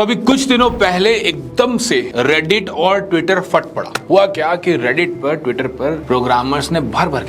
तो अभी कुछ दिनों पहले एकदम से रेडिट और ट्विटर फट पड़ा। हुआ क्या कि रेडिट पर, ट्विटर पर प्रोग्रामर्स ने भर भर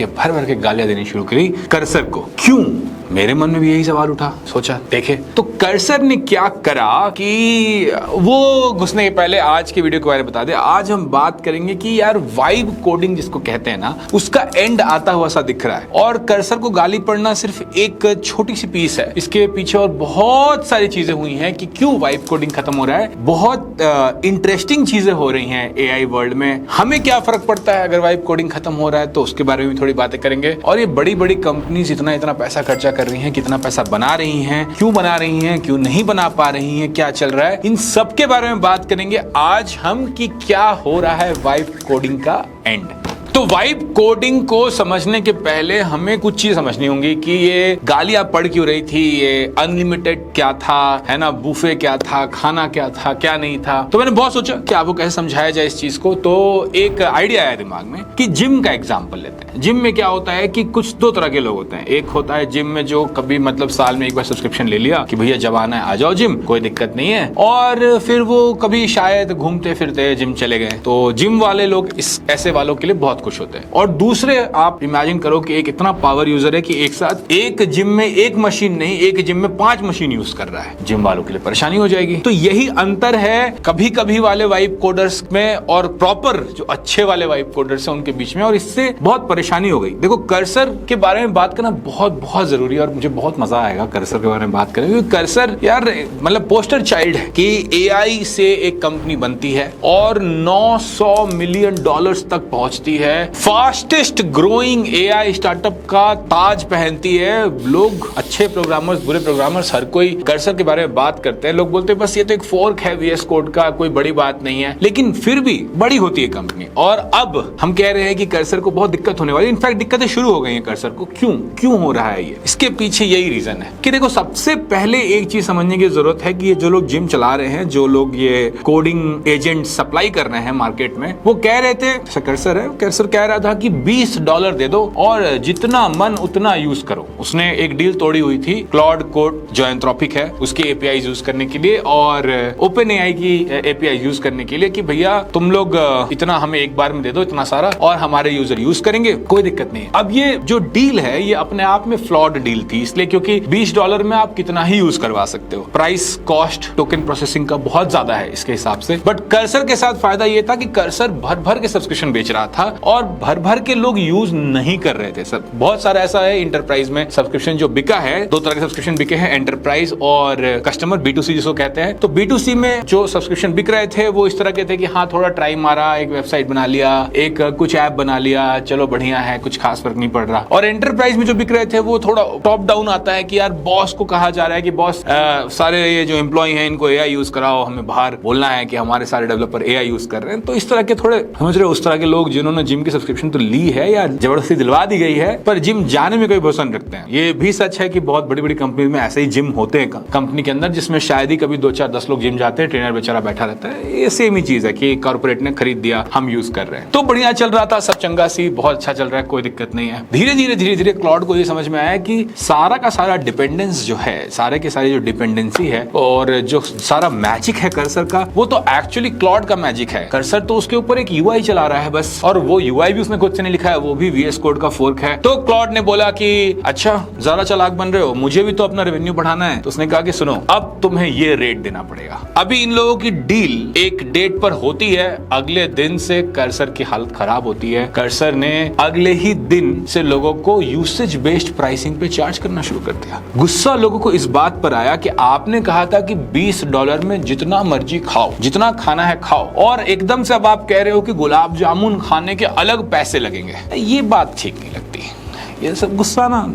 के गालियां देनी शुरू करी कर्सर को। क्यों? मेरे मन में भी यही सवाल उठा। सोचा देखे तो कर्सर ने क्या करा कि वो घुसने के पहले आज की वीडियो के बारे में बता दे। आज हम बात करेंगे कि यार वाइब कोडिंग जिसको कहते हैं ना, उसका एंड आता हुआ सा दिख रहा है। और कर्सर को गाली पड़ना सिर्फ एक छोटी सी पीस है, इसके पीछे और बहुत सारी चीजें हुई हैं कि क्यों वाइब कोडिंग खत्म हो रहा है। बहुत इंटरेस्टिंग चीजें हो रही हैं एआई वर्ल्ड में। हमें क्या फर्क पड़ता है अगर वाइब कोडिंग खत्म हो रहा है, तो उसके बारे में थोड़ी बातें करेंगे। और ये बड़ी बड़ी कंपनीज इतना पैसा खर्चा कर रही हैं, कितना पैसा बना रही हैं, क्यों बना रही हैं, क्यों नहीं बना पा रही हैं, क्या चल रहा है, इन सब के बारे में बात करेंगे आज हम कि क्या हो रहा है वाइब कोडिंग का एंड। तो वाइब कोडिंग को समझने के पहले हमें कुछ चीज समझनी होंगी कि ये गालियां पड़ क्यों रही थी, ये अनलिमिटेड क्या था, है ना, बुफे क्या था, खाना क्या था, क्या नहीं था। तो मैंने बहुत सोचा कि आपको कैसे समझाया जाए इस चीज को। तो एक आइडिया आया दिमाग में कि जिम का एग्जाम्पल लेते हैं। जिम में क्या होता है कि कुछ दो तरह के लोग होते हैं। एक होता है जिम में जो कभी मतलब साल में एक बार सब्सक्रिप्शन ले लिया कि भैया जब आना है आ जाओ जिम, कोई दिक्कत नहीं है, और फिर वो कभी शायद घूमते फिरते जिम चले गए। तो जिम वाले लोग ऐसे वालों के लिए बहुत खुश होते हैं। और दूसरे, आप इमेजिन करो कि एक इतना पावर यूजर है कि एक साथ एक जिम में एक मशीन नहीं, एक जिम में 5 मशीन यूज कर रहा है। जिम वालों के लिए परेशानी हो जाएगी। तो यही अंतर है कभी कभी वाले वाइब कोडर्स में और प्रॉपर जो अच्छे वाले वाइब कोडर्स हैं उनके बीच में, और इससे बहुत परेशानी हो गई। देखो कर्सर के बारे में बात करना बहुत बहुत जरूरी है और मुझे बहुत मजा आएगा कर्सर के बारे में बात करें, क्योंकि कर्सर यार मतलब पोस्टर चाइल्ड है कि एआई से एक कंपनी बनती है और $900 मिलियन तक पहुंचती है। फास्टेस्ट ग्रोइंग एआई स्टार्टअप का ताज पहनती है। लोग अच्छे प्रोग्रामर्स, बुरे प्रोग्रामर्स, हर कोई कर्सर के बारे में बात करते हैं। लोग बोलते हैं बस ये तो एक फोर्क है वीएस कोड का, कोई बड़ी बात नहीं है, लेकिन फिर भी बड़ी होती है कंपनी। और अब हम कह रहे हैं कि कर्सर को बहुत दिक्कत होने वाली, इनफैक्ट दिक्कतें शुरू हो गई हैं कर्सर को। क्यों हो रहा है ये? इसके पीछे यही रीजन है कि देखो, सबसे पहले एक चीज समझने की जरूरत है कि ये जो लोग जिम चला रहे हैं, जो लोग ये कोडिंग एजेंट सप्लाई कर रहे हैं मार्केट में, वो कह रहे थे, कर्सर है, कर्सर कह रहा था कि $20 दे दो और जितना मन उतना यूज करो। उसने एक डील तोड़ी हुई थी क्लाउड कोड जो एंथ्रोपिक है उसके एपीआई यूज करने के लिए और ओपन एआई की एपीआई यूज करने के लिए कि भैया तुम लोग इतना हमें एक बार में दे दो, इतना सारा, और हमारे यूजर यूज करेंगे, कोई दिक्कत नहीं है। अब ये जो डील है ये अपने आप में फ्लॉड डील थी, इसलिए क्योंकि $20 में आप कितना ही यूज करवा सकते हो। प्राइस कॉस्ट टोकन प्रोसेसिंग का बहुत ज्यादा है इसके हिसाब से। बट कर्सर के साथ फायदा ये था कि कर्सर भर भर के सब्सक्रिप्शन बेच रहा था और भर भर के लोग यूज नहीं कर रहे थे। सब बहुत सारा ऐसा है इंटरप्राइज में सब्सक्रिप्शन जो बिका है। दो तरह के सब्सक्रिप्शन बिके हैं, एंटरप्राइज और कस्टमर, B2C जिसको कहते हैं। तो B2C में जो सब्सक्रिप्शन बिक रहे थे वो इस तरह के थे कि हाँ थोड़ा ट्राई मारा, एक वेबसाइट बना लिया, एक कुछ ऐप बना लिया, चलो बढ़िया है, कुछ खास फर्क नहीं पड़ रहा। और एंटरप्राइज में जो बिक रहे थे वो थोड़ा टॉप डाउन आता है कि यार बॉस को कहा जा रहा है कि बॉस सारे ये जो एम्प्लॉय हैं इनको एआई यूज कराओ, हमें बाहर बोलना है कि हमारे सारे डेवलपर एआई यूज कर रहे हैं। तो इस तरह के थोड़े समझ रहे हो, उस तरह के लोग जिन्होंने जिम की सब्सक्रिप्शन तो ली है या जबरदस्ती दिलवा दी गई है, पर जिम जाने में कोई भरोसा नहीं रखते हैं। ये भी सच है कि बहुत बड़ी बड़ी कंपनी में ऐसे ही जिम होते हैं कंपनी के अंदर, जिसमें शायद ही कभी 2 4 10 लोग जिम जाते हैं, ट्रेनर बेचारा बैठा रहता है। ये सेम ही चीज है कि कॉर्पोरेट ने खरीद दिया, हम यूज कर रहे हैं। तो बढ़िया चल रहा था, सब चंगा सी, बहुत अच्छा चल रहा है, कोई दिक्कत नहीं है। धीरे धीरे क्लाउड को ये समझ में आया कि सारा का सारा डिपेंडेंस जो है, सारे के सारी जो डिपेंडेंसी है और जो सारा मैजिक है कर्सर का, वो तो एक्चुअली क्लाउड का मैजिक है। कर्सर तो उसके ऊपर एक यूआई चला रहा है बस, और वो यूआई भी उसने खुद से नहीं लिखा है, वो भी वीएस कोड का फोर्क है। तो क्लाउड ने बोला कि अच्छा ज्यादा चालाक बन रहे हो, मुझे भी तो अपना रेवेन्यू बढ़ाना है। तो उसने कहा कि सुनो, अब तुम्हें ये रेट देना पड़ेगा। अभी इन लोगों की डील एक डेट पर होती है, अगले दिन से कर्सर की हालत खराब होती है। कर्सर ने अगले ही दिन से लोगों को यूसेज बेस्ड प्राइसिंग पे चार्ज करना शुरू कर दिया। गुस्सा लोगों को इस बात पर आया कि आपने कहा था कि $20 में जितना मर्जी खाओ, जितना खाना है खाओ, और एकदम से अब आप कह रहे हो कि गुलाब जामुन खाने के अलग पैसे लगेंगे। ये बात ठीक नहीं लगती। ये सब गुस्सा ना,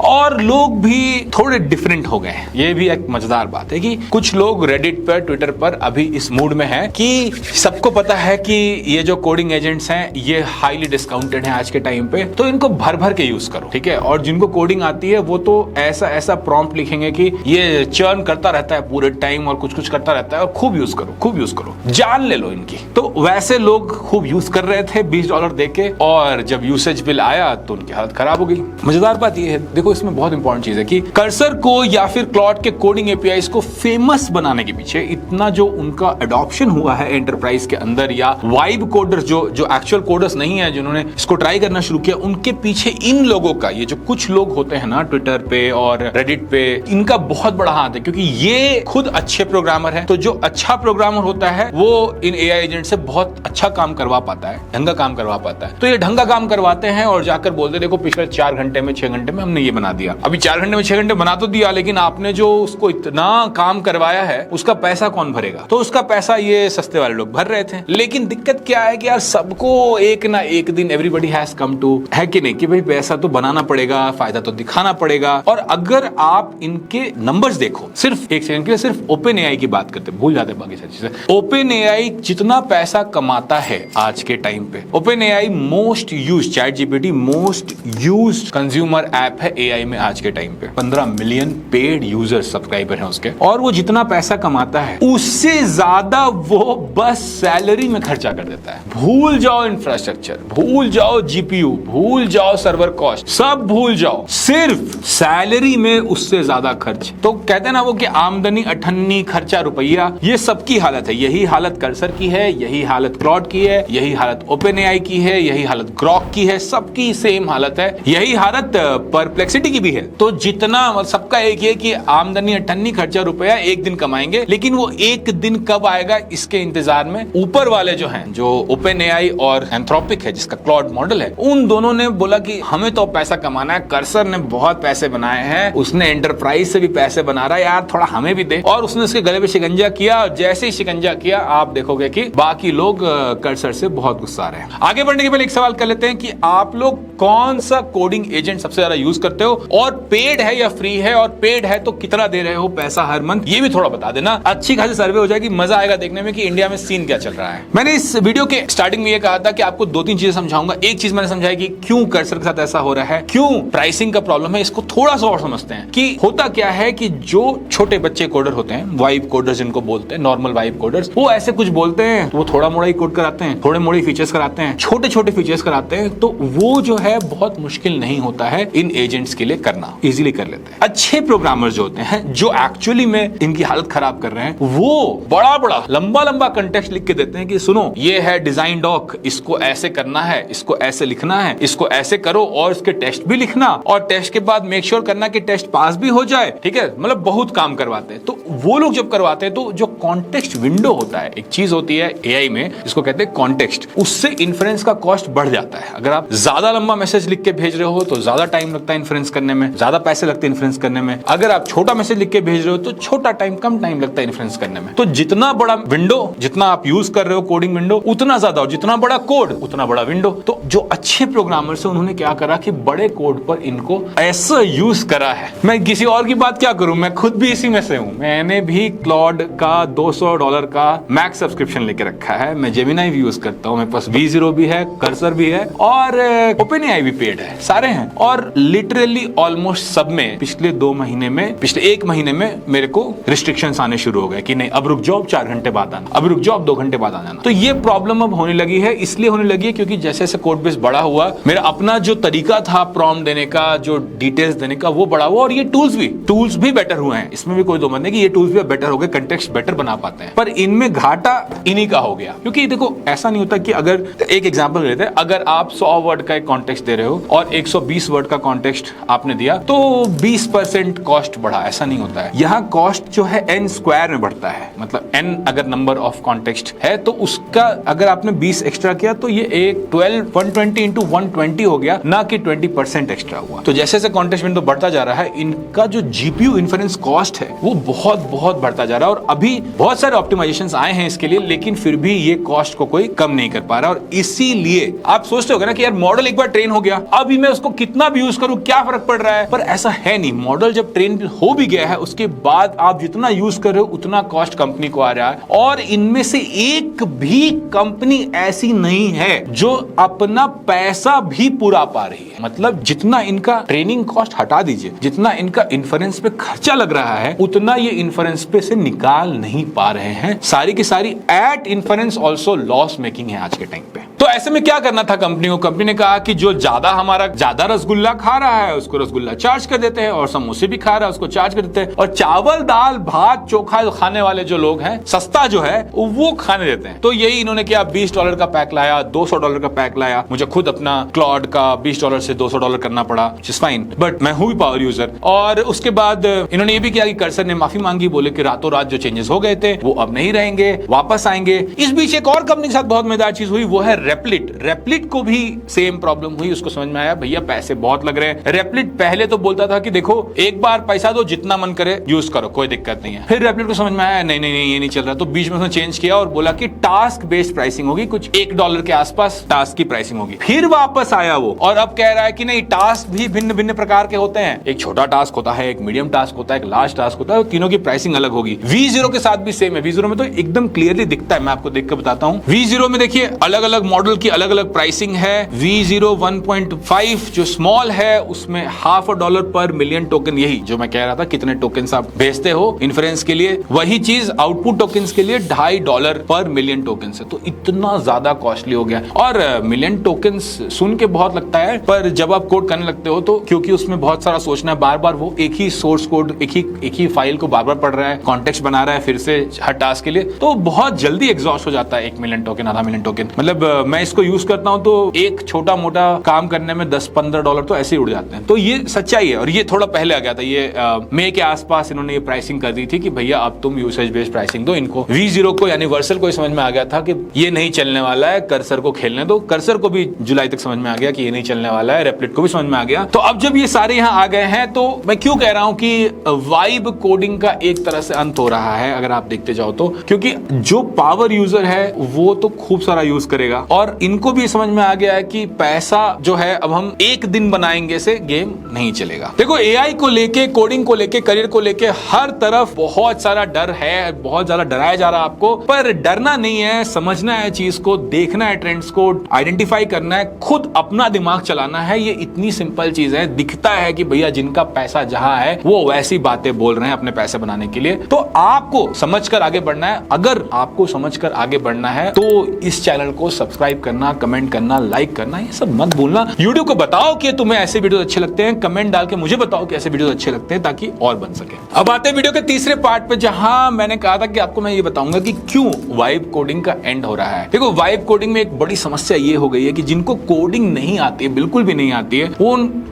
और लोग भी थोड़े डिफरेंट हो गए। ये भी एक मजेदार बात है कि कुछ लोग रेडिट पर, ट्विटर पर अभी इस मूड में हैं कि सबको पता है कि ये जो कोडिंग एजेंट्स हैं ये हाईली डिस्काउंटेड हैं आज के टाइम पे, तो इनको भर भर के यूज करो, ठीक है। और जिनको कोडिंग आती है वो तो ऐसा ऐसा प्रॉम्प्ट लिखेंगे कि ये चर्न करता रहता है पूरे टाइम और कुछ कुछ करता रहता है, और खूब यूज करो, खूब यूज करो, जान ले लो इनकी। तो वैसे लोग खूब यूज कर रहे थे $20 देके, और जब यूसेज बिल आया तो उनकी हालत खराब हो गई। मजेदार बात ये है, देखो इसमें बहुत इंपॉर्टेंट चीज है कि कर्सर को या फिर क्लॉड के कोडिंग एपीआईज को फेमस बनाने के पीछे इतना जो उनका अडॉप्शन हुआ है एंटरप्राइज के अंदर, या वाइब कोडर्स जो एक्चुअल कोडर्स नहीं है जिन्होंने इसको ट्राई करना शुरू किया, उनके पीछे इन लोगों का, ये जो कुछ लोग होते हैं ना ट्विटर पे और रेडिट पे, इनका बहुत बड़ा हाथ है, क्योंकि ये खुद अच्छे प्रोग्रामर हैं। तो जो अच्छा प्रोग्रामर होता है वो इन एआई एजेंट से बहुत अच्छा काम करवा पाता है, ढंगा काम करवा पाता है। तो ये ढंगा काम करवाते हैं और जाकर बोलते देखो पिछले 4 घंटे में 6 घंटे में हमने ये बना दिया। अभी 4 घंटे में 6 घंटे बना तो दिया, लेकिन आपने जो उसको इतना काम करवाया है उसका पैसा कौन भरेगा? तो उसका पैसा ये सस्ते वाले लोग भर रहे थे। लेकिन दिक्कत क्या है कि यार सबको एक ना एक दिन एवरीबॉडी हैज कम टू, है कि नहीं, कि भाई पैसा तो बनाना पड़ेगा, फायदा तो दिखाना पड़ेगा। और अगर आप इनके नंबर्स देखो, सिर्फ एक सेकंड के लिए सिर्फ ओपन एआई की बात करते, भूल जाते बाकी सारी चीजें। ओपन एआई जितना पैसा कमाता है आज के टाइम पे, open AI most used, chat GPT most used consumer app है एआई में आज के टाइम पे। 15 मिलियन पेड यूजर्स सब्सक्राइबर हैं उसके, और वो जितना पैसा कमाता है उससे ज्यादा वो बस सैलरी में खर्चा कर देता है। भूल जाओ इंफ्रास्ट्रक्चर, भूल जाओ जीपीयू, भूल जाओ सर्वर कॉस्ट, सब भूल जाओ, सिर्फ सैलरी में उससे ज्यादा खर्च। तो कहते हैं ना वो कि आमदनी अठन्नी खर्चा रुपया, ये सबकी हालत है। यही हालत कर्सर की है, यही हालत क्लॉड की है, यही हालत ओपन एआई की है, यही हालत ग्रॉक की है, सबकी सेम हालत है। यही हालत परप्लेक्सिटी की भी है। तो जितना सबका एक है कि आमदनी अठन्नी खर्चा रुपया, एक दिन कमाएंगे, लेकिन वो एक दिन कब आएगा इसके इंतजार में ऊपर वाले जो हैं, जो ओपन एआई और एंथ्रोपिक है जिसका क्लॉड मॉडल है, उन दोनों ने बोला कि हमें तो पैसा कमाना है। कर्सर ने बहुत पैसे बनाए हैं, उसने एंटरप्राइज से भी पैसे बना रहा है, यार थोड़ा हमें भी दे, और उसने उसके गले पे शिकंजा किया। जैसे ही शिकंजा किया आप देखोगे कि बाकी लोग कर्सर से बहुत गुस्सा आ रहे हैं। आगे बढ़ने के पहले एक सवाल कर लेते हैं कि आप लोग कौन सा कोडिंग एजेंट सबसे ज्यादा यूज करते हो, और पेड है या फ्री है, और पेड है तो कितना दे रहे हो पैसा हर मंथ, ये भी थोड़ा बता देना। अच्छी खासी सर्वे हो जाएगी, मजा आएगा देखने में कि इंडिया में सीन क्या चल रहा है। मैंने इस वीडियो के स्टार्टिंग में ये कहा था कि आपको 2-3 चीजें समझाऊंगा। एक चीज मैंने समझाई कि क्यों कर्सर के साथ ऐसा हो रहा है, क्यों प्राइसिंग का प्रॉब्लम है, इसको थोड़ा सा और समझते हैं कि होता क्या है कि जो छोटे बच्चे कोडर होते हैं, वाइब कोडर्स जिनको बोलते हैं, नॉर्मल वाइब कोडर्स, वो ऐसे कुछ बोलते हैं तो वो थोड़ा मोड़ा ही कोड कराते हैं, थोड़े मोड़े फीचर्स कराते हैं, छोटे छोटे फीचर्स कराते हैं। तो वो जो है बहुत मुश्किल नहीं होता है इन एजेंट्स के लिए करना, इजीली कर लेते हैं। अच्छे प्रोग्रामर्स जो होते हैं, जो एक्चुअली में इनकी हालत खराब कर रहे हैं, वो बड़ा बड़ा लंबा लंबा कंटेक्स्ट लिख के देते हैं कि सुनो ये है डिजाइन डॉक, इसको ऐसे करना है, इसको ऐसे लिखना है, इसको ऐसे करो, और इसके टेस्ट भी लिखना, और टेस्ट के बाद मेक श्योर करना कि टेस्ट पास भी हो जाए। ठीक है, मतलब बहुत काम करवाते हैं। तो वो लोग जब करवाते हैं तो जो कॉन्टेक्स्ट विंडो होता है, एक चीज होती है एआई में जिसको कहते हैं कॉन्टेक्स्ट, उससे इन्फ्रेंस का कॉस्ट बढ़ जाता है। अगर आप ज्यादा लंबा मैसेज लिख के भेज रहे हो तो ज्यादा टाइम लगता है इन्फ्रेंस करने में, ज्यादा पैसे लगते हैं इन्फ्रेंस करने में। अगर आप छोटा मैसेज लिख के भेज रहे हो तो छोटा टाइम, कम टाइम लगता है इन्फ्रेंस करने में। तो जितना बड़ा विंडो, जितना आप यूज कर रहे हो कोडिंग विंडो, उतना ज्यादा, और जितना बड़ा कोड उतना बड़ा विंडो। तो जो अच्छे प्रोग्रामर्स हैं उन्होंने क्या करा कि बड़े कोड पर इनको ऐसा यूज करा है। मैं किसी और की बात क्या करूं, मैं खुद भी इसी में से हूं। मैंने भी क्लॉड का $200 का मैक्स सब्सक्रिप्शन लेके रखा है। मैं जेमिनाई भी यूज करता हूं, मेरे पास V0 भी है, कर्सर भी है, और ओपन एआई भी पेड है, सारे हैं। और लिटरली ऑलमोस्ट सब में पिछले 2 महीने में, पिछले 1 महीने में मेरे को रिस्ट्रिक्शंस आने शुरू हो गए कि नहीं अब रुक जाओ 4 घंटे बाद आना, अब रुक जाओ 2 घंटे बाद आ जाना। तो ये प्रॉब्लम अब होने लगी है, इसलिए होने लगी है क्योंकि जैसे जैसे कोड बेस बड़ा हुआ, मेरा अपना जो तरीका था प्रॉम्प्ट देने का, जो डिटेल्स देने का, वो बड़ा हुआ, और ये टूल्स भी बेटर हुए हैं। इसमें भी कोई दो मत नहीं कि ये टूल्स भी बेटर हो गए, कंटेक्स्ट बेटर बना पाते हैं, पर इनमें घाटा इन्हीं का हो गया। क्योंकि देखो ऐसा नहीं होता कि अगर एक एग्जांपल लेते हैं, अगर आप 100 वर्ड का एक कॉन्टेक्स्ट दे रहे हो और 120 वर्ड का कॉन्टेक्स्ट आपने दिया तो 20% कॉस्ट बढ़ा, ऐसा नहीं होता है। यहाँ कॉस्ट जो है n स्क्वायर में बढ़ता है, मतलब n अगर नंबर ऑफ कॉन्टेक्स्ट है तो उसका अगर आपने 20 एक्स्ट्रा किया तो ये एक 120 इंटू 120 हो गया, ना कि 20% एक्स्ट्रा हुआ। तो जैसे जैसे कॉन्टेक्स्ट विंडो बढ़ता जा रहा है, इनका जो जीपीयू इन्फ्रेंस कॉस्ट है वो बहुत बहुत बढ़ता जा रहा है। और अभी बहुत सारे ऑप्टिमाइजेशंस आए हैं इसके लिए, लेकिन फिर भी ये कॉस्ट को कोई कम नहीं कर पा रहा। और इसीलिए आप सोचते होगे ना कि यार मॉडल एक बार ट्रेन हो गया, अभी मैं उसको कितना भी यूज करूं क्या फर्क पड़ रहा है, पर ऐसा है नहीं। मॉडल जब ट्रेन हो भी गया है उसके बाद आप जितना यूज कर रहे हो उतना कॉस्ट कंपनी को आ रहा है। और इनमें से एक भी कंपनी ऐसी नहीं है जो अपना पैसा भी पूरा पा रही है। मतलब जितना इनका ट्रेनिंग कॉस्ट हटा दीजिए, जितना इनका इन्फ्रेंस पे खर्चा लग रहा है, उतना ये इन्फ्रेंस पे से निकाल नहीं पा रहे हैं। सारी की सारी at inference also loss making है आज के टाइम पे। तो ऐसे में क्या करना था कंपनी को? कंपनी ने कहा कि जो ज्यादा रसगुल्ला खा रहा है उसको रसगुल्ला चार्ज कर देते हैं, और समोसे भी खा रहा है उसको चार्ज कर देते हैं, और चावल दाल भात चोखा खाने वाले जो लोग हैं सस्ता जो है वो खाने देते हैं। तो यही इन्होंने किया, $20 का पैक लाया, $200 का पैक लाया। मुझे खुद अपना क्लॉड का $20 से $200 करना पड़ा, फाइन, बट मैं हूं भी पावर यूजर। और उसके बाद इन्होंने ये भी किया कि कर्सर ने माफी मांगी, बोले कि रातों रात जो चेंजेस हो गए थे वो अब नहीं रहेंगे, वापस आएंगे। इस बीच एक और कंपनी के साथ बहुत मजेदार चीज हुई, वो है रेपलिट। रेपलिट को भी सेम प्रॉब्लम हुई, उसको समझ में आया भैया पैसे बहुत लग रहे हैं। रेपलिट पहले तो बोलता था कि देखो एक बार पैसा दो, जितना मन करे यूज करो, कोई दिक्कत नहीं है। फिर रेपलिट को समझ में आया नहीं नहीं नहीं ये नहीं चल रहा, तो बीच में उसने चेंज किया और बोला कि टास्क बेस्ड प्राइसिंग होगी, कुछ $1 के आसपास टास्क की प्राइसिंग होगी। फिर वापस आया वो और अब कह रहा है कि नहीं, टास्क भी भिन्न भिन्न प्रकार के होते हैं, एक छोटा टास्क होता है, एक मीडियम टास्क होता है, एक लार्ज टास्क होता है, तीनों की प्राइसिंग अलग होगी। V0 के साथ भी सेम है। V0 में तो एकदम क्लियरली दिखता है, मैं आपको देख के बताता हूं। V0 में देखिए अलग अलग मॉडल की अलग अलग प्राइसिंग है। V0 1.5 जो स्मॉल है उसमें $0.50 पर मिलियन टोकन, यही जो मैं कह रहा था कितने टोकन आप भेजते हो इन्फ्रेंस के लिए, वही चीज आउटपुट टोकन के लिए $2.50 पर मिलियन टोकन है। तो इतना ज्यादा कॉस्टली हो गया। और मिलियन टोकन सुन के बहुत लगता है, पर जब आप कोड करने लगते हो तो क्योंकि उसमें बहुत सारा सोचना है, बार बार वो एक ही सोर्स कोड एक ही फाइल को बार बार पढ़ रहा है, कॉन्टेक्स्ट बना रहा है फिर से हर टास्क के लिए, तो बहुत जल्दी एग्जॉस्ट हो जाता है 1 मिलियन टोकन, आधा मिलियन टोकन। मतलब मैं इसको यूज करता हूं तो एक छोटा मोटा काम करने में $10-15 तो ऐसे ही उड़ जाते हैं। तो ये सच्चाई है। और ये थोड़ा पहले आ गया था, ये मई के आसपास इन्होंने ये प्राइसिंग कर दी थी कि भैया अब तुम यूसेज बेस्ड प्राइसिंग दो इनको। V0 को यानी वर्सल को समझ में आ गया था कि ये नहीं चलने वाला है, कर्सर को खेलने दो। कर्सर को भी जुलाई तक समझ में आ गया कि ये नहीं चलने वाला है, रेपलिट को भी समझ में आ गया। तो अब जब ये सारे यहाँ आ गए हैं, तो मैं क्यों कह रहा हूं कि वाइब कोडिंग का एक तरह से अंत हो रहा है, अगर आप देखते जाओ तो, क्योंकि जो पावर यूजर है वो तो खूब सारा यूज करेगा, और इनको भी समझ में आ गया है कि पैसा जो है अब हम एक दिन बनाएंगे से गेम नहीं चलेगा। देखो AI को लेके, कोडिंग को लेके, करियर को लेके हर तरफ बहुत सारा डर है, बहुत ज्यादा डराया जा रहा है आपको, पर डरना नहीं है, समझना है चीज को, देखना है ट्रेंड्स को, आइडेंटिफाई करना है, खुद अपना दिमाग चलाना है। ये इतनी सिंपल चीज है। दिखता है कि भैया जिनका पैसा जहां है वो वैसी बातें बोल रहे हैं अपने पैसे बनाने के लिए, तो आपको समझकर आगे बढ़ना है। अगर आपको समझकर आगे बढ़ना है तो इस चैनल को सब्सक्राइब करना, कमेंट करना, लाइक करना, ये सब मत भूलना। यूट्यूब को बताओ कि तुम्हें ऐसे वीडियो अच्छे लगते हैं, कमेंट डाल के मुझे बताओ कि ऐसे वीडियो अच्छे लगते हैं, ताकि और बन सके। अब आते हैं वीडियो के तीसरे पार्ट पे, जहां मैंने कहा था कि आपको मैं ये बताऊंगा कि क्यों वाइब कोडिंग का एंड हो रहा है। देखो वाइब कोडिंग में एक बड़ी समस्या ये हो गई है कि जिनको कोडिंग नहीं आती है, बिल्कुल भी नहीं आती है,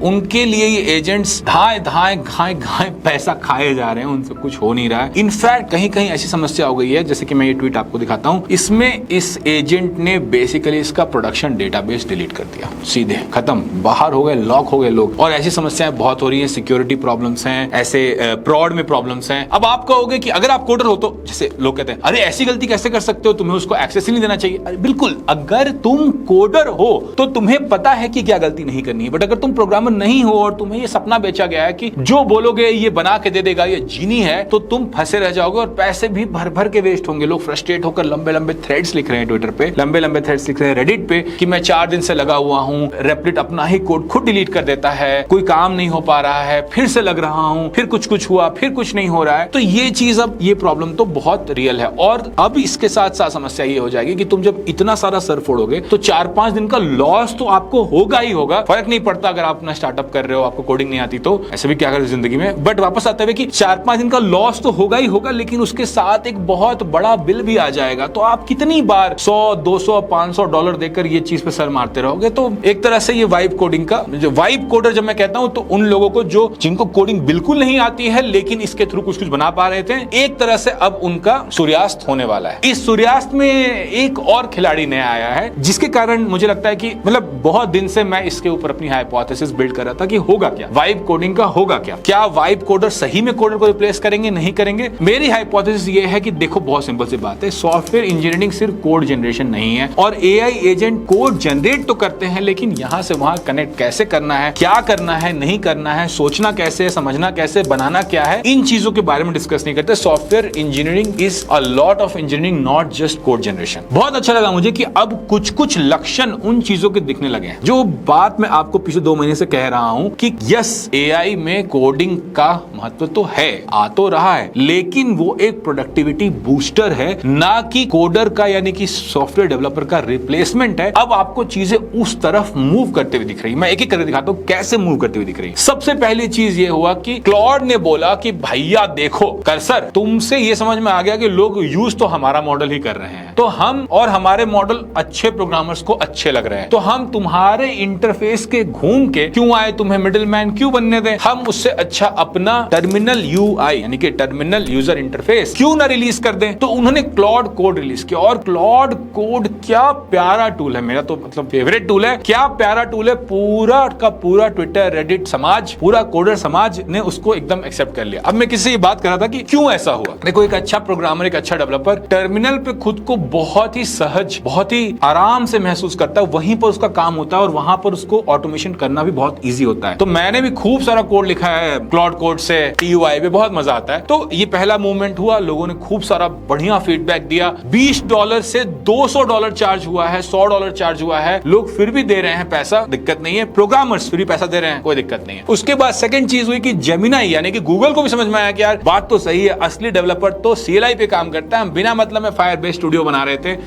उनके लिए ये एजेंट्स धाए धाए घाए घाए पैसा खाए जा रहे हैं, उनसे कुछ हो नहीं रहा है। इनफैक्ट कहीं कहीं ऐसी समस्या हो गई है, जैसे कि मैं ये ट्वीट आपको दिखाता हूं, इसमें इस एजेंट ने बेसिकली इसका प्रोडक्शन डेटाबेस डिलीट कर दिया, सीधे खत्म, बाहर हो गए, लॉक हो गए लोग। और ऐसी समस्याएं बहुत हो रही है, सिक्योरिटी प्रॉब्लम्स हैं, ऐसे फ्रॉड में प्रॉब्लम्स हैं। अब आप कहोगे कि अगर आप कोडर हो तो, जैसे लोग कहते हैं अरे ऐसी गलती कैसे कर सकते हो, तुम्हें उसको एक्सेस ही नहीं देना चाहिए। अरे बिल्कुल, अगर तुम कोडर हो तो तुम्हें पता है कि क्या गलती नहीं करनी है, बट अगर तुम प्रोग्रामर नहीं हो और तुम्हें ये सपना बेचा गया है कि जो बोलोगे ये बना के दे देगा, ये जीनी है, तो तुम फंसे रह जाओगे और पैसे भी भर भर के वेस्ट होंगे। लोग फ्रस्ट्रेट होकर लंबे लंबे थ्रेड्स लिख रहे हैं ट्विटर पे, लंबे लंबे थ्रेड्स लिख रहे हैं रेडिट पे कि मैं 4 दिन से लगा हुआ हूं, रेपलिट अपना ही कोड खुद डिलीट कर देता है, कोई काम नहीं हो पा रहा है, फिर से लग रहा हूं, फिर कुछ हुआ, फिर कुछ नहीं हो रहा है। तो ये चीज, अब ये प्रॉब्लम तो बहुत रियल है। और अब इसके साथ साथ समस्या ये हो जाएगी कि तुम जब इतना सारा सर फोड़ोगे तो 4-5 दिन का लॉस तो आपको होगा ही होगा। फर्क नहीं पड़ता अगर आप अपना स्टार्टअप कर रहे हो, आपको कोडिंग नहीं आती, तो ऐसे भी क्या करें जिंदगी में। बट वापस आते हुए कि 4-5 दिन का लॉस तो होगा ही होगा, लेकिन उसके साथ एक बहुत बड़ा बिल भी आ जाएगा। तो आप कितनी बार $100, $200, $500 देकर ये चीज पे सर मारते रहोगे। तो एक तरह से ये वाइब कोडिंग का, जो वाइब कोडर जब मैं कहता हूं तो उन लोगों को जो जिनको कोडिंग बिल्कुल नहीं आती है लेकिन इसके थ्रू कुछ बना पा रहे थे, एक तरह से अब उनका सूर्यास्त होने वाला है। इस सूर्यास्त में एक और खिलाड़ी नया आया है, जिसके कारण मुझे लगता है कि मतलब बहुत दिन से मैं इसके ऊपर अपनी हाइपोथेसिस बिल्ड कर रहा था कि होगा क्या, वाइब कोडिंग का होगा क्या वाइब कोडर सही में कोडर को रिप्लेस करेंगे, नहीं करेंगे। मेरी हाइपोथेसिस ये है कि देखो बहुत सिंपल सी बात है, सॉफ्टवेयर इंजीनियरिंग सिर्फ कोड जनरेशन नहीं है, और एआई एजेंट कोड जनरेट तो करते हैं, लेकिन यहां से वहां कनेक्ट कैसे करना है, क्या करना है, नहीं करना है, सोचना कैसे, समझना कैसे, बनाना क्या है, इन चीजों के बारे में डिस्कस नहीं करते। Software engineering is a lot of engineering, not just code generation. बहुत अच्छा लगा मुझे कि अब कुछ लक्षण उन चीजों के दिखने लगे हैं, जो बात मैं आपको पिछले 2 महीने से कह रहा हूं कि यस, एआई में कोडिंग का महत्व तो है, आ तो रहा है, लेकिन वो एक प्रोडक्टिविटी बूस्टर है, ना कि कोडर का यानी कि सॉफ्टवेयर डेवलपर का रिप्लेसमेंट है, अब आपको चीजें उस तरफ मूव करते हुए दिख रही। मैं एक एक करके दिखाता हूं कैसे मूव करते हुए दिख रही। सबसे पहली चीज ये हुआ कि क्लॉड ने बोला कि भैया देखो कर्सर, तुमसे ये समझ में आ गया कि लोग यूज तो हमारा मॉडल ही कर रहे हैं, तो हम और हमारे मॉडल अच्छे प्रोग्रामर्स को अच्छे लग रहे हैं, तो हम तुम्हारे इंटरफेस के घूम के क्यों आए, तुम्हें मिडिलमैन क्यों बनने दें, हम उससे अच्छा अपना टर्मिनल यूआई यानी कि टर्मिनल यूजर इंटरफेस क्यों ना रिलीज कर दें। तो उन्होंने क्लॉड कोड रिलीज किया, और क्लॉड कोड क्या प्यारा टूल है, मेरा तो मतलब फेवरेट टूल है, क्या प्यारा टूल है। पूरा का पूरा ट्विटर, रेडिट समाज, पूरा कोडर समाज ने उसको एकदम एक्सेप्ट कर लिया। अब मैं किसी से बात कर रहा था कि क्यों ऐसा हुआ। देखो, एक अच्छा प्रोग्रामर, एक अच्छा डेवलपर टर्मिनल पे खुद को बहुत ही सहज, बहुत ही आराम से महसूस करता है, वहीं पर उसका काम होता है और वहां पर उसको ऑटोमेशन करना भी बहुत इजी होता है। तो मैंने भी खूब सारा कोड लिखा है क्लॉड कोड से, TUI पे बहुत मजा आता है। तो ये पहला मूवमेंट हुआ, लोगों ने खूब सारा बढ़िया फीडबैक दिया। $20 से $200 चार्ज हुआ है, $100 चार्ज हुआ है, लोग फिर भी दे रहे हैं पैसा, दिक्कत नहीं है। प्रोग्रामर्स फिर भी पैसा दे रहे हैं, कोई दिक्कत नहीं है। उसके बाद सेकंड चीज हुई कि जेमिनाई यानी कि गूगल को भी समझ में आया कि यार बात तो सही है, असली डेवलपर तो CLI पे काम करता है, हम बिना मतलब में फायरबेस स्टूडियो बना रहे थे,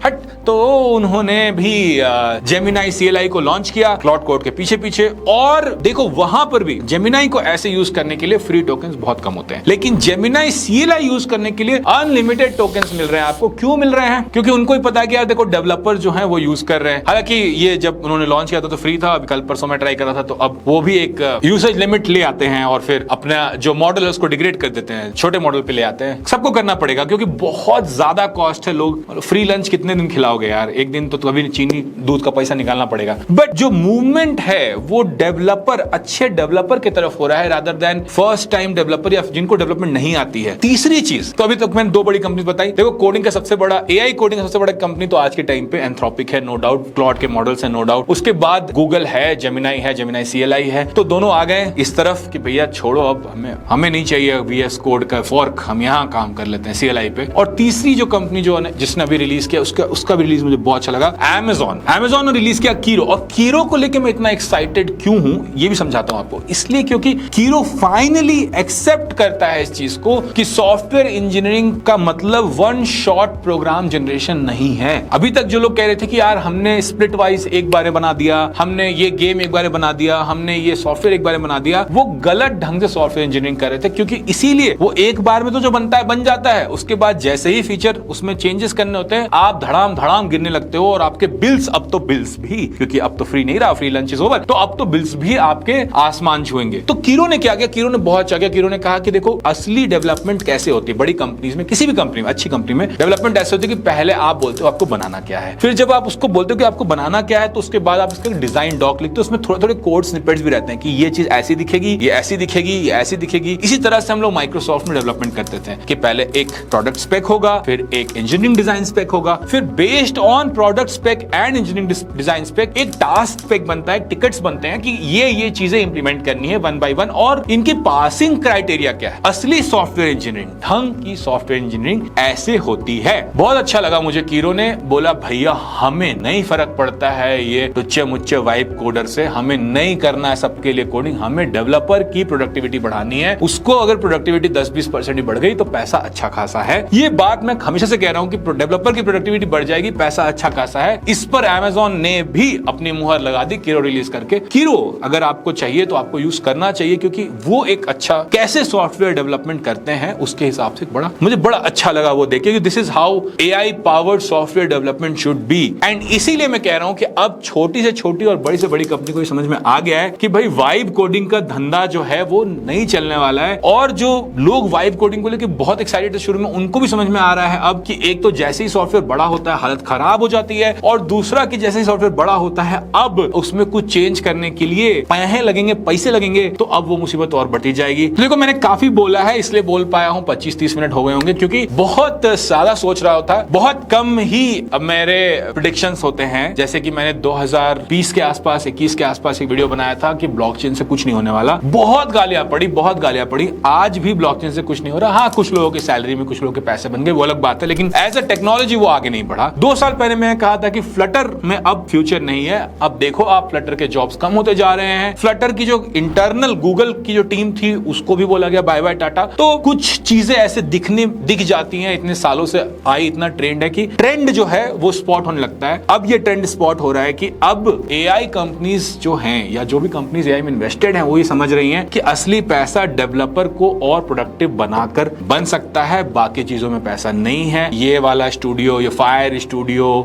हट। तो उन्होंने भी जेमिनाई CLI को लॉन्च किया क्लॉड कोड के पीछे पीछे। और देखो, वहां पर भी जेमिनाई को ऐसे यूज करने के लिए फ्री टोकन्स बहुत कम होते हैं, लेकिन जेमिनाई CLI यूज करने के लिए अनलिमिटेड टोकन्स मिल रहे हैं आपको। क्यों मिल रहे हैं? क्योंकि उनको ही पता है कि यार देखो, डेवलपर जो है वो यूज कर रहे हैं। हालांकि ये जब उन्होंने लॉन्च किया था तो फ्री था, अभी कल परसों में ट्राई कर रहा था, तो अब वो भी एक यूसेज लिमिट ले आते हैं और फिर अपना जो मॉडल है उसको डिग्रेड कर देते हैं, छोटे मॉडल पे ले आते हैं। सबको करना पड़ेगा क्योंकि बहुत ज्यादा कॉस्ट है। लोग फ्री लंच कितने दिन खिलाओगे यार, एक दिन तो कभी चीनी दूध का पैसा निकालना पड़ेगा। बट जो मूवमेंट है वो डेवलपर, अच्छे डेवलपर की तरफ हो रहा है, rather than first time developer या जिनको डेवलपमेंट नहीं आती है। तीसरी चीज, तो अभी तक मैंने 2 बड़ी कंपनी बताई। देखो, कोडिंग का सबसे बड़ा, AI कोडिंग का सबसे बड़ा कंपनी तो आज के टाइम पे एंथ्रोपिक है, नो डाउट। क्लॉड के मॉडल्स है, नो डाउट। उसके बाद गूगल है, जेमिनाई है, जेमिनाई CLI है। तो दोनों आ गए इस तरफ कि भैया छोड़ो, अब हमें नहीं चाहिए VS कोड का फॉर्क, हम यहाँ काम कर लेते हैं CLI पे। और तीसरी जो कंपनी जो जिसने अभी रिलीज किया, उसका भी रिलीज मुझे बहुत अच्छा लगा, Amazon ने रिलीज किया कीरो। और कीरो को लेके मैं इतना एक्साइटेड क्यों हूं ये भी समझाता हूं आपको। इसलिए क्योंकि कीरो फाइनली एक्सेप्ट करता है इस चीज को कि सॉफ्टवेयर इंजीनियरिंग का मतलब वन शॉट प्रोग्राम जनरेशन नहीं है। अभी तक जो लोग कह रहे थे कि यार हमने स्प्लिट वाइज एक बार बना दिया, हमने ये गेम एक बार बना दिया, हमने ये सॉफ्टवेयर एक बार बना दिया, वो गलत ढंग से सॉफ्टवेयर इंजीनियरिंग कर रहे थे। क्योंकि इसीलिए वो एक बार में तो जो बनता है बन जाता है, उसके बाद जैसे ही फीचर उसमें चेंजेस करने होते हैं, आप धड़ाम धड़ाम गिरने लगते हो। और आपके बिल्स, अब तो बिल्स भी, क्योंकि अब तो फ्री नहीं रहा, फ्री लंच इज ओवर, तो अब तो बिल्स भी आपके आसमान छुएंगे। तो कीरो ने क्या किया? कीरो ने बहुत अच्छा किया। कीरो ने कहा कि देखो, असली डेवलपमेंट कैसे होती है बड़ी कंपनीज में, किसी भी कंपनी में, अच्छी कंपनी में डेवलपमेंट ऐसे होती है कि पहले आप बोलते हो आपको बनाना क्या है, फिर जब आप उसको बोलते हो कि आपको बनाना क्या है, तो उसके बाद आप इसका डिजाइन डॉक लिखते हो, उसमें थोड़े थोड़े कोड स्निपेट्स भी रहते हैं कि ये चीज ऐसी दिखेगी, ये ऐसी दिखेगी, ये ऐसी दिखेगी। इसी तरह से हम लोग माइक्रोसॉफ्ट में डेवलपमेंट करते थे कि पहले एक प्रोडक्ट स्पेक होगा, फिर एक इंजीनियरिंग डिजाइन स्पेक होगा, फिर based on product spec and engineering design spec एक टास्क स्पेक बनता है, टिकट्स बनते हैं कि ये चीजें इंप्लीमेंट करनी है 1 by 1 और इनकी पासिंग क्राइटेरिया क्या है। असली सॉफ्टवेयर इंजीनियरिंग, ढंग की सॉफ्टवेयर इंजीनियरिंग ऐसे होती है। बहुत अच्छा लगा मुझे। कीरो ने बोला भैया हमें नहीं फर्क पड़ता है ये टुच्चे मुच्चे वाइब कोडर से, हमें नहीं करना है सबके लिए कोडिंग, हमें डेवलपर की प्रोडक्टिविटी बढ़ानी है। उसको अगर प्रोडक्टिविटी 10-20% ही बढ़ गई तो पैसा अच्छा खासा है। ये बात मैं हमेशा से कह रहा हूं कि डेवलपर की प्रोडक्टिविटी बढ़ जाएगी, पैसा अच्छा खासा है। इस पर Amazon ने भी अपनी मुहर लगा दी कीरो रिलीज करके। कीरो अगर आपको चाहिए तो आपको यूज करना चाहिए, क्योंकि वो एक अच्छा कैसे सॉफ्टवेयर डेवलपमेंट करते हैं उसके हिसाब से मुझे बड़ा अच्छा लगा वो देख के। This is how AI powered software development should be. And इसीलिए मैं कह रहा हूं कि अब छोटी से छोटी और बड़ी से बड़ी कंपनी को समझ में आ गया है कि भाई वाइब कोडिंग का धंधा जो है वो नहीं चलने वाला है। और जो लोग वाइब कोडिंग को लेकर बहुत एक्साइटेड थे शुरू में, उनको भी समझ में आ रहा है अब कि एक तो जैसे ही सॉफ्टवेयर बड़ा होता है हालत खराब हो जाती है, और दूसरा कि जैसे ही सॉफ्टवेयर बड़ा होता है अब उसमें कुछ चेंज करने के लिए पैसे लगेंगे, तो अब वो मुसीबत और बढ़ती जाएगी। तो देखो, मैंने काफी बोला है, इसलिए बोल पाया हूं, 25-30 मिनट हो गए होंगे, क्योंकि बहुत ज्यादा सोच रहा होता है। बहुत कम ही अब मेरे प्रेडिक्शंस होते हैं। जैसे कि मैंने 2020 के आसपास, 21 के आसपास एक वीडियो बनाया था कि ब्लॉकचेन से कुछ नहीं होने वाला। बहुत गालियां पड़ी। आज भी ब्लॉकचेन से कुछ नहीं हो रहा। हाँ, कुछ लोगों की सैलरी में, कुछ लोगों के पैसे बन गए, वो अलग बात है, लेकिन एज अ टेक्नोलॉजी वो आगे नहीं बढ़ा। 2 साल पहले मैं कहा था कि फ्लटर में अब फ्यूचर नहीं है। अब देखो आप, फ्लटर के जॉब्स कम होते जा रहे हैं। फ्लटर की जो इंटरनल गूगल की जो टीम थी उसको भी बोला गया बाय बाय टाटा। तो कुछ चीजें ऐसे दिख जाती हैं, इतने सालों से आई, इतना ट्रेंड है कि ट्रेंड जो है वो स्पॉट होने लगता है। अब ये ट्रेंड स्पॉट हो रहा है कि अब एआई कंपनीज जो हैं या जो भी कंपनीज एआई में इन्वेस्टेड हैं वो ये समझ रही हैं कि असली पैसा डेवलपर को और प्रोडक्टिव बनाकर बन सकता है, बाकी चीजों में पैसा नहीं है। ये वाला स्टूडियो, ये फायर स्टूडियो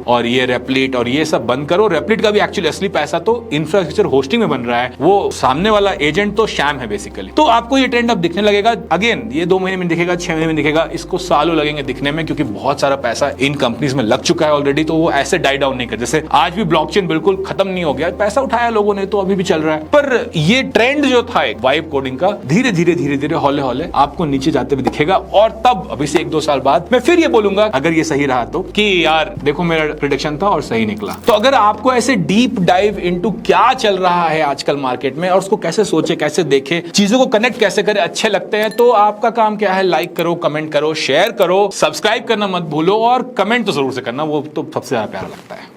और ये रेप्लिट और ये सब बंद करो। रेप्लिट का भी एक्चुअली असली पैसा तो इंफ्रास्ट्रक्चर होस्टिंग में बन रहा है, वो सामने वाला एजेंट तो शैम है बेसिकली। तो आपको ये ट्रेंड अब दिखने लगेगा। अगेन ये 2 महीने में दिखेगा, 6 महीने में दिखेगा, इसको सालों लगेंगे दिखने में, क्योंकि बहुत सारा पैसा इन कंपनीज में लग चुका है ऑलरेडी। तो वो ऐसे डाई डाउन नहीं कर, जैसे आज भी ब्लॉकचेन बिल्कुल खत्म नहीं हो गया, पैसा उठाया लोगों ने तो अभी भी चल रहा है। पर ये ट्रेंड जो था एक वाइब कोडिंग का, धीरे धीरे हौले हौले आपको नीचे जाते हुए दिखेगा। और तब अभी से 1-2 साल बाद मैं फिर ये बोलूंगा, अगर ये सही रहा तो, कि यार देखो मेरा प्रेडिक्शन था और सही निकला। तो अगर आपको ऐसे डीप डाइव इनटू क्या चल रहा है आजकल मार्केट में और उसको कैसे सोचे, कैसे देखे, चीजों को कनेक्ट कैसे करे, अच्छे लगते हैं, तो आपका काम क्या है, लाइक करो, कमेंट करो, शेयर करो, सब्सक्राइब करना मत भूलो और कमेंट तो जरूर से करना, वो तो सबसे ज्यादा प्यारा लगता है।